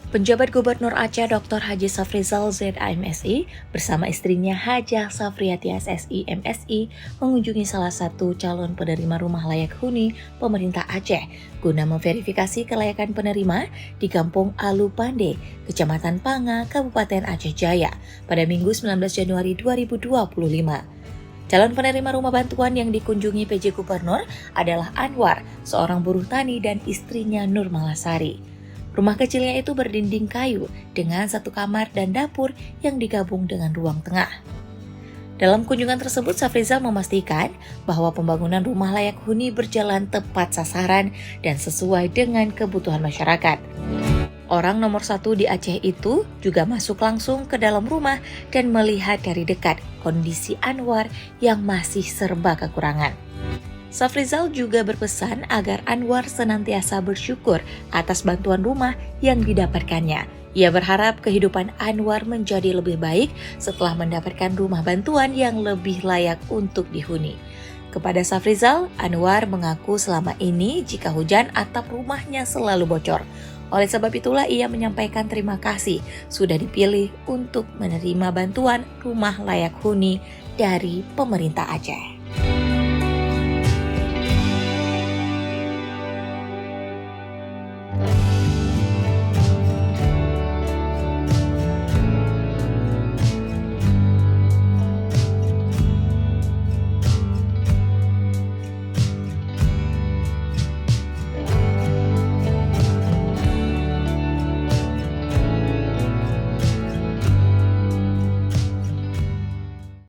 Penjabat Gubernur Aceh Dr. Haji Safrizal ZAMSI bersama istrinya Hajah Safriati SSI MSI mengunjungi salah satu calon penerima rumah layak huni pemerintah Aceh guna memverifikasi kelayakan penerima di Kampung Alupande, Kecamatan Panga, Kabupaten Aceh Jaya pada Minggu 19 Januari 2025. Calon penerima rumah bantuan yang dikunjungi PJ Gubernur adalah Anwar, seorang buruh tani dan istrinya Nur Malasari. Rumah kecilnya itu berdinding kayu dengan satu kamar dan dapur yang digabung dengan ruang tengah. Dalam kunjungan tersebut, Safrizal memastikan bahwa pembangunan rumah layak huni berjalan tepat sasaran dan sesuai dengan kebutuhan masyarakat. Orang nomor satu di Aceh itu juga masuk langsung ke dalam rumah dan melihat dari dekat kondisi Anwar yang masih serba kekurangan. Safrizal juga berpesan agar Anwar senantiasa bersyukur atas bantuan rumah yang didapatkannya. Ia berharap kehidupan Anwar menjadi lebih baik setelah mendapatkan rumah bantuan yang lebih layak untuk dihuni. Kepada Safrizal, Anwar mengaku selama ini jika hujan atap rumahnya selalu bocor. Oleh sebab itulah ia menyampaikan terima kasih sudah dipilih untuk menerima bantuan rumah layak huni dari pemerintah Aceh.